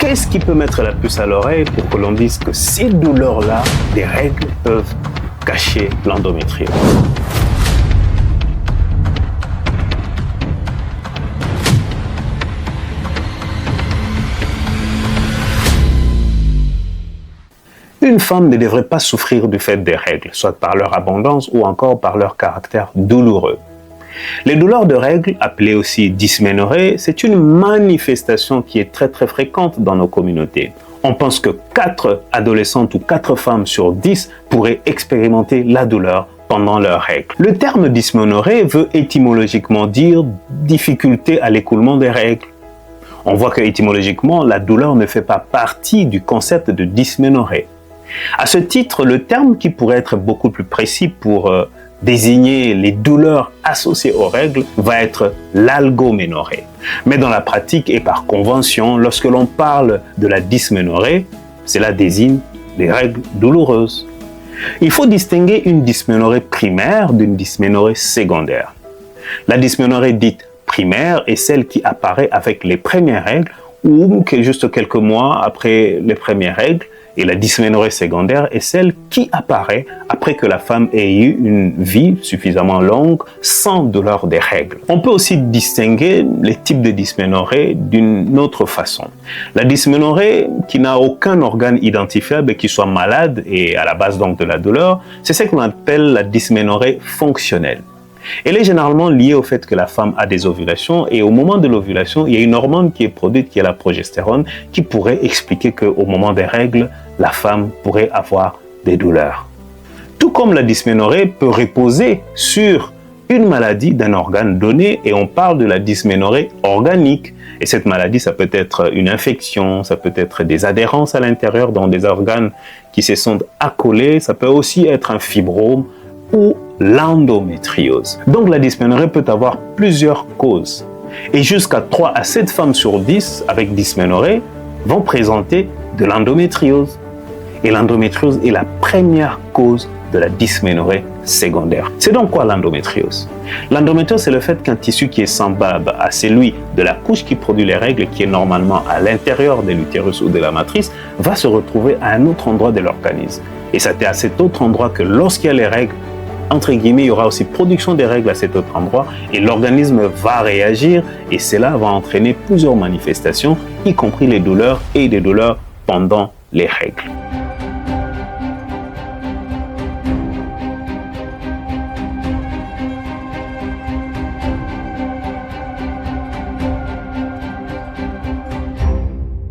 qu'est-ce qui peut mettre la puce à l'oreille pour que l'on dise que ces douleurs-là, des règles, peuvent cacher l'endométriose? Une femme ne devrait pas souffrir du fait des règles, soit par leur abondance ou encore par leur caractère douloureux. Les douleurs de règles, appelées aussi dysménorrhée, c'est une manifestation qui est très fréquente dans nos communautés. On pense que 4 adolescentes ou 4 femmes sur 10 pourraient expérimenter la douleur pendant leurs règles. Le terme dysménorrhée veut étymologiquement dire difficulté à l'écoulement des règles. On voit que étymologiquement, la douleur ne fait pas partie du concept de dysménorrhée. À ce titre, le terme qui pourrait être beaucoup plus précis pour désigner les douleurs associées aux règles va être l'algoménorrhée. Mais dans la pratique et par convention, lorsque l'on parle de la dysménorrhée, cela désigne les règles douloureuses. Il faut distinguer une dysménorrhée primaire d'une dysménorrhée secondaire. La dysménorrhée dite primaire est celle qui apparaît avec les premières règles ou juste quelques mois après les premières règles. Et la dysménorrhée secondaire est celle qui apparaît après que la femme ait eu une vie suffisamment longue sans douleur des règles. On peut aussi distinguer les types de dysménorrhée d'une autre façon. La dysménorrhée qui n'a aucun organe identifiable et qui soit malade et à la base donc de la douleur, c'est ce qu'on appelle la dysménorrhée fonctionnelle. Elle est généralement liée au fait que la femme a des ovulations et au moment de l'ovulation, il y a une hormone qui est produite qui est la progestérone qui pourrait expliquer qu'au moment des règles, la femme pourrait avoir des douleurs. Tout comme la dysménorrhée peut reposer sur une maladie d'un organe donné et on parle de la dysménorrhée organique. Et cette maladie, ça peut être une infection, ça peut être des adhérences à l'intérieur dans des organes qui se sont accolés, ça peut aussi être un fibrome ou l'endométriose. Donc la dysménorrhée peut avoir plusieurs causes. Et jusqu'à 3 à 7 femmes sur 10 avec dysménorrhée vont présenter de l'endométriose. Et l'endométriose est la première cause de la dysménorrhée secondaire. C'est donc quoi l'endométriose? L'endométriose, c'est le fait qu'un tissu qui est semblable à celui de la couche qui produit les règles, qui est normalement à l'intérieur de l'utérus ou de la matrice, va se retrouver à un autre endroit de l'organisme. Et c'est à cet autre endroit que lorsqu'il y a les règles, entre guillemets, il y aura aussi production des règles à cet autre endroit et l'organisme va réagir et cela va entraîner plusieurs manifestations, y compris les douleurs et des douleurs pendant les règles.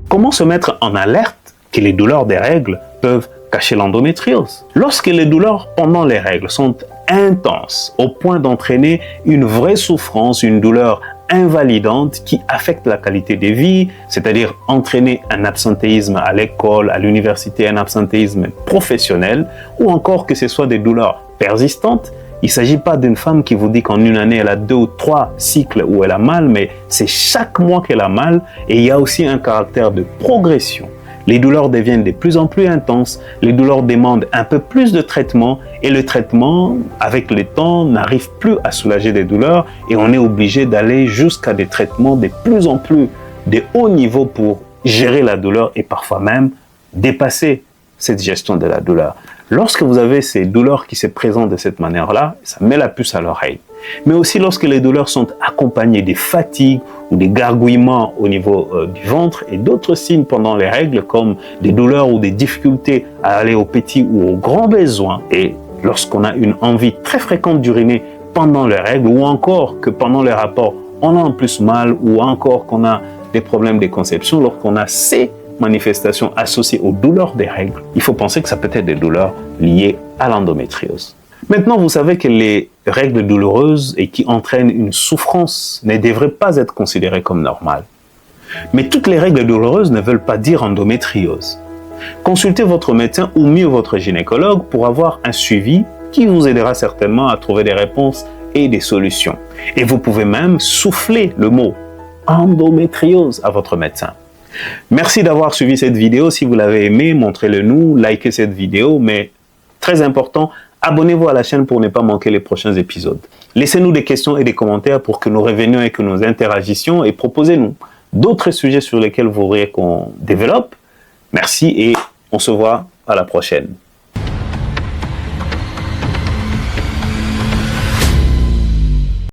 Comment se mettre en alerte que les douleurs des règles peuvent cacher l'endométriose? Lorsque les douleurs pendant les règles sont intenses au point d'entraîner une vraie souffrance, une douleur invalidante qui affecte la qualité de vie, c'est-à-dire entraîner un absentéisme à l'école, à l'université, un absentéisme professionnel, ou encore que ce soit des douleurs persistantes, il ne s'agit pas d'une femme qui vous dit qu'en une année, elle a 2 ou 3 cycles où elle a mal, mais c'est chaque mois qu'elle a mal et il y a aussi un caractère de progression. Les douleurs deviennent de plus en plus intenses, les douleurs demandent un peu plus de traitement et le traitement, avec le temps, n'arrive plus à soulager des douleurs et on est obligé d'aller jusqu'à des traitements de plus en plus de haut niveau pour gérer la douleur et parfois même dépasser cette gestion de la douleur. Lorsque vous avez ces douleurs qui se présentent de cette manière-là, ça met la puce à l'oreille. Mais aussi lorsque les douleurs sont accompagnées des fatigues ou des gargouillements au niveau du ventre et d'autres signes pendant les règles comme des douleurs ou des difficultés à aller au petit ou au grand besoin. Et lorsqu'on a une envie très fréquente d'uriner pendant les règles ou encore que pendant les rapports, on a en plus mal ou encore qu'on a des problèmes de conception, lorsqu'on a ces manifestations associées aux douleurs des règles, il faut penser que ça peut être des douleurs liées à l'endométriose. Maintenant, vous savez que les règles douloureuses et qui entraînent une souffrance ne devraient pas être considérées comme normales. Mais toutes les règles douloureuses ne veulent pas dire endométriose. Consultez votre médecin ou mieux votre gynécologue pour avoir un suivi qui vous aidera certainement à trouver des réponses et des solutions. Et vous pouvez même souffler le mot endométriose à votre médecin. Merci d'avoir suivi cette vidéo. Si vous l'avez aimé, montrez-le nous, likez cette vidéo, mais très important, abonnez-vous à la chaîne pour ne pas manquer les prochains épisodes. Laissez-nous des questions et des commentaires pour que nous revenions et que nous interagissions et proposez-nous d'autres sujets sur lesquels vous voudriez qu'on développe. Merci et on se voit à la prochaine.